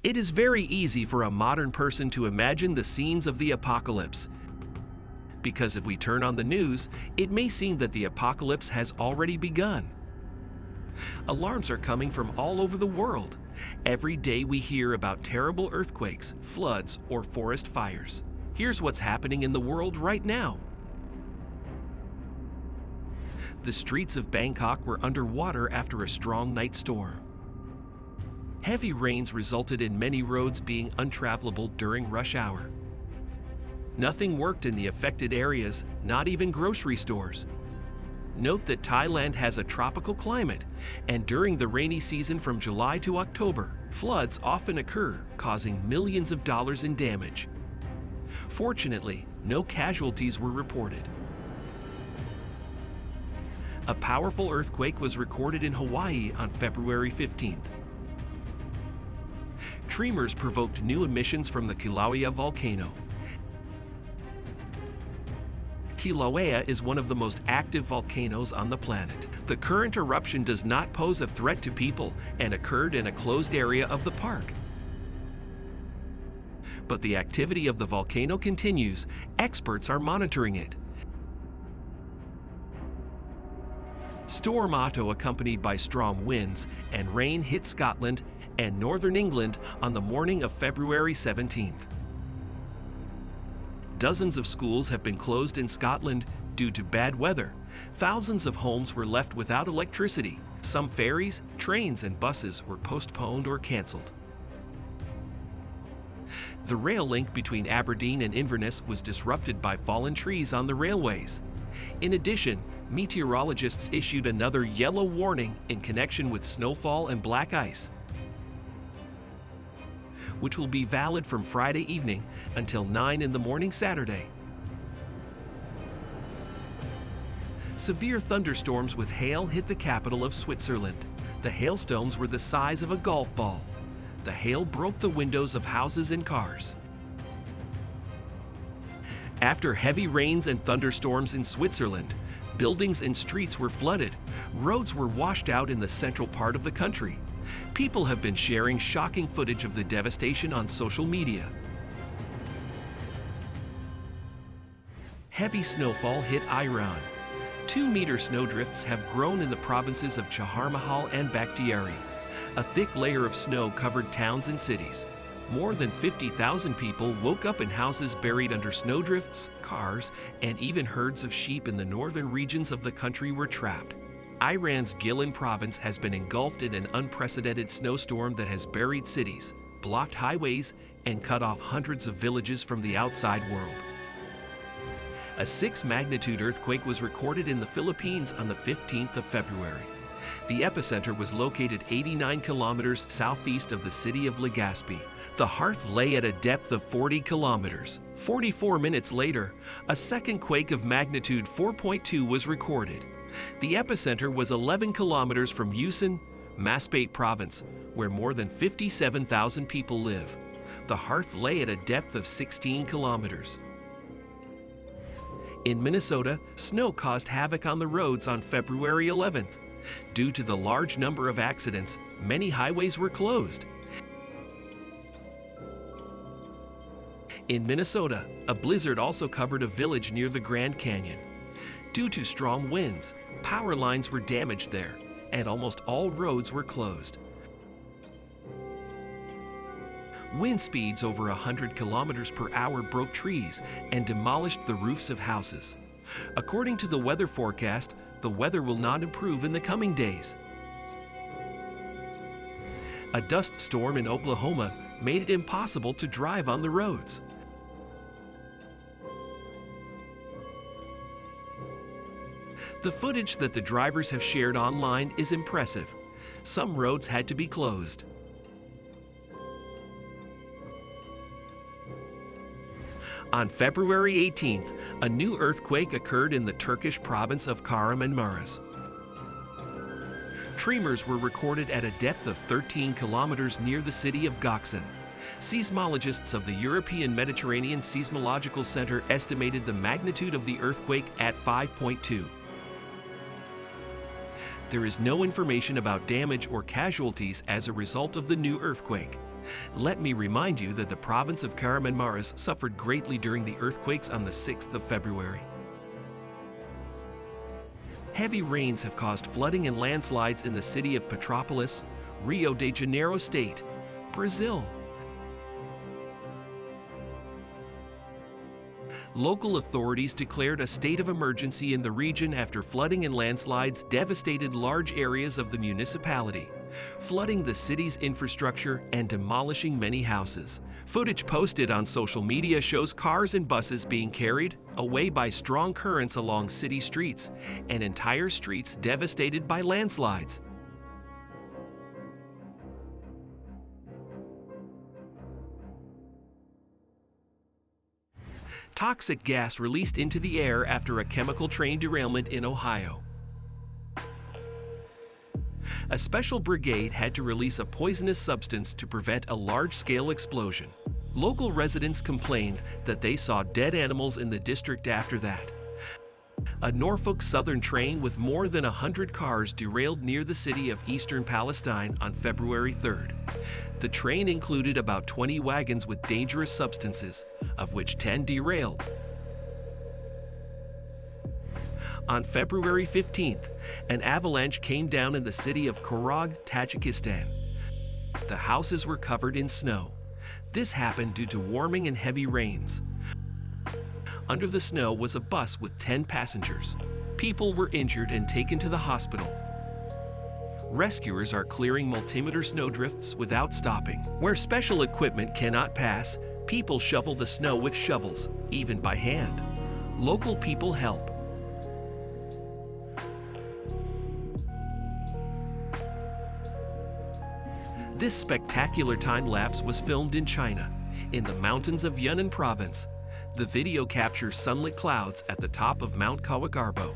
It is very easy for a modern person to imagine the scenes of the apocalypse. Because if we turn on the news, it may seem that the apocalypse has already begun. Alarms are coming from all over the world. Every day we hear about terrible earthquakes, floods, or forest fires. Here's what's happening in the world right now. The streets of Bangkok were underwater after a strong night storm. Heavy rains resulted in many roads being untravelable during rush hour. Nothing worked in the affected areas, not even grocery stores. Note that Thailand has a tropical climate, and during the rainy season from July to October, floods often occur, causing millions of dollars in damage. Fortunately, no casualties were reported. A powerful earthquake was recorded in Hawaii on February 15th. Tremors provoked new emissions from the Kilauea volcano. Kilauea is one of the most active volcanoes on the planet. The current eruption does not pose a threat to people and occurred in a closed area of the park. But the activity of the volcano continues. Experts are monitoring it. Storm Otto, accompanied by strong winds and rain, hit Scotland and northern England on the morning of February 17th. Dozens of schools have been closed in Scotland due to bad weather. Thousands of homes were left without electricity. Some ferries, trains, and buses were postponed or cancelled. The rail link between Aberdeen and Inverness was disrupted by fallen trees on the railways. In addition, meteorologists issued another yellow warning in connection with snowfall and black ice, which will be valid from Friday evening until 9 in the morning Saturday. Severe thunderstorms with hail hit the capital of Switzerland. The hailstones were the size of a golf ball. The hail broke the windows of houses and cars. After heavy rains and thunderstorms in Switzerland, buildings and streets were flooded. Roads were washed out in the central part of the country. People have been sharing shocking footage of the devastation on social media. Heavy snowfall hit Iran. 2-meter snowdrifts have grown in the provinces of Chaharmahal and Bakhtiari. A thick layer of snow covered towns and cities. More than 50,000 people woke up in houses buried under snowdrifts, cars, and even herds of sheep in the northern regions of the country were trapped. Iran's Gilan province has been engulfed in an unprecedented snowstorm that has buried cities, blocked highways, and cut off hundreds of villages from the outside world. A 6-magnitude earthquake was recorded in the Philippines on the 15th of February. The epicenter was located 89 kilometers southeast of the city of Legazpi. The hearth lay at a depth of 40 kilometers. 44 minutes later, a second quake of magnitude 4.2 was recorded. The epicenter was 11 kilometers from Yusan, Masbate province, where more than 57,000 people live. The hearth lay at a depth of 16 kilometers. In Minnesota, snow caused havoc on the roads on February 11th. Due to the large number of accidents, many highways were closed. In Minnesota, a blizzard also covered a village near the Grand Canyon. Due to strong winds, power lines were damaged there, and almost all roads were closed. Wind speeds over 100 kilometers per hour broke trees and demolished the roofs of houses. According to the weather forecast, the weather will not improve in the coming days. A dust storm in Oklahoma made it impossible to drive on the roads. The footage that the drivers have shared online is impressive. Some roads had to be closed. On February 18th, a new earthquake occurred in the Turkish province of Kahramanmaraş. Tremors were recorded at a depth of 13 kilometers near the city of Gökçen. Seismologists of the European Mediterranean Seismological Center estimated the magnitude of the earthquake at 5.2. There is no information about damage or casualties as a result of the new earthquake. Let me remind you that the province of Kahramanmaraş suffered greatly during the earthquakes on the 6th of February. Heavy rains have caused flooding and landslides in the city of Petrópolis, Rio de Janeiro State, Brazil. Local authorities declared a state of emergency in the region after flooding and landslides devastated large areas of the municipality, flooding the city's infrastructure and demolishing many houses. Footage posted on social media shows cars and buses being carried away by strong currents along city streets and entire streets devastated by landslides. Toxic gas released into the air after a chemical train derailment in Ohio. A special brigade had to release a poisonous substance to prevent a large-scale explosion. Local residents complained that they saw dead animals in the district after that. A Norfolk Southern train with more than 100 cars derailed near the city of eastern Palestine on February 3rd. The train included about 20 wagons with dangerous substances, of which 10 derailed. On February 15th, an avalanche came down in the city of Karag, Tajikistan. The houses were covered in snow. This happened due to warming and heavy rains. Under the snow was a bus with 10 passengers. People were injured and taken to the hospital. Rescuers are clearing multimeter snowdrifts without stopping. Where special equipment cannot pass, people shovel the snow with shovels, even by hand. Local people help. This spectacular time-lapse was filmed in China, in the mountains of Yunnan province. The video captures sunlit clouds at the top of Mount Kawagarbo.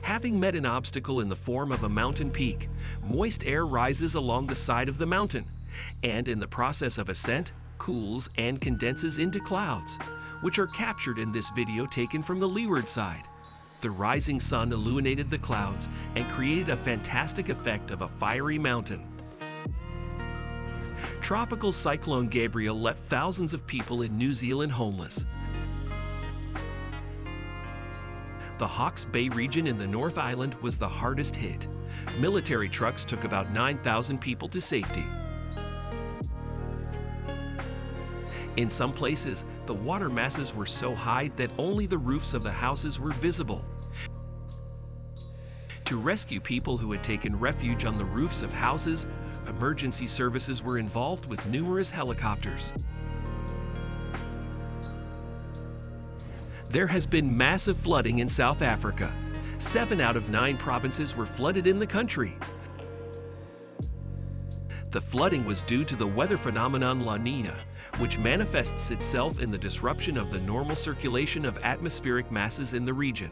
Having met an obstacle in the form of a mountain peak, moist air rises along the side of the mountain, and in the process of ascent, cools and condenses into clouds, which are captured in this video taken from the leeward side. The rising sun illuminated the clouds and created a fantastic effect of a fiery mountain. Tropical Cyclone Gabriel left thousands of people in New Zealand homeless. The Hawke's Bay region in the North Island was the hardest hit. Military trucks took about 9,000 people to safety. In some places, the water masses were so high that only the roofs of the houses were visible. To rescue people who had taken refuge on the roofs of houses, emergency services were involved with numerous helicopters. There has been massive flooding in South Africa. 7 out of 9 provinces were flooded in the country. The flooding was due to the weather phenomenon La Nina, which manifests itself in the disruption of the normal circulation of atmospheric masses in the region.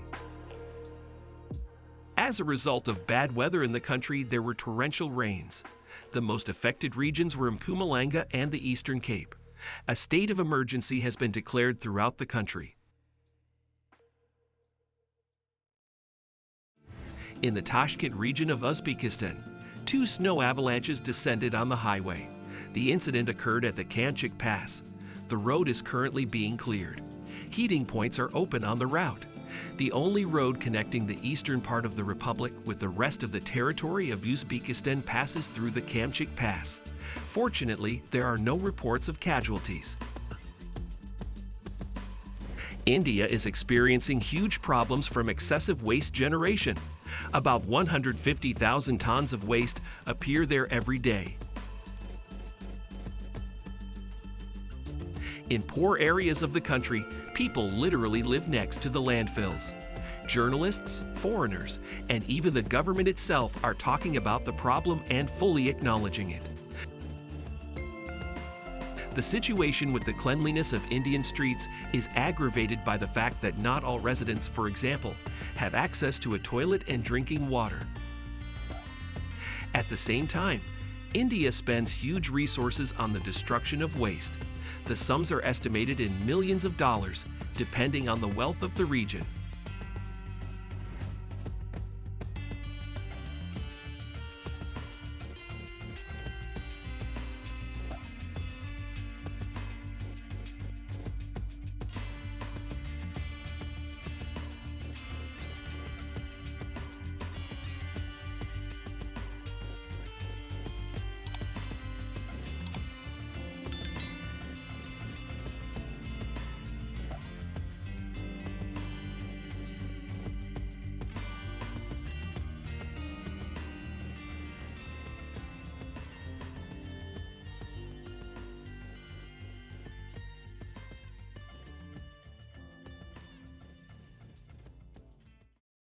As a result of bad weather in the country, there were torrential rains. The most affected regions were Mpumalanga and the Eastern Cape. A state of emergency has been declared throughout the country. In the Tashkent region of Uzbekistan, 2 snow avalanches descended on the highway. The incident occurred at the Kamchik Pass. The road is currently being cleared. Heating points are open on the route. The only road connecting the eastern part of the republic with the rest of the territory of Uzbekistan passes through the Kamchik Pass. Fortunately, there are no reports of casualties. India is experiencing huge problems from excessive waste generation. About 150,000 tons of waste appear there every day. In poor areas of the country, people literally live next to the landfills. Journalists, foreigners, and even the government itself are talking about the problem and fully acknowledging it. The situation with the cleanliness of Indian streets is aggravated by the fact that not all residents, for example, have access to a toilet and drinking water. At the same time, India spends huge resources on the destruction of waste. The sums are estimated in millions of dollars, depending on the wealth of the region.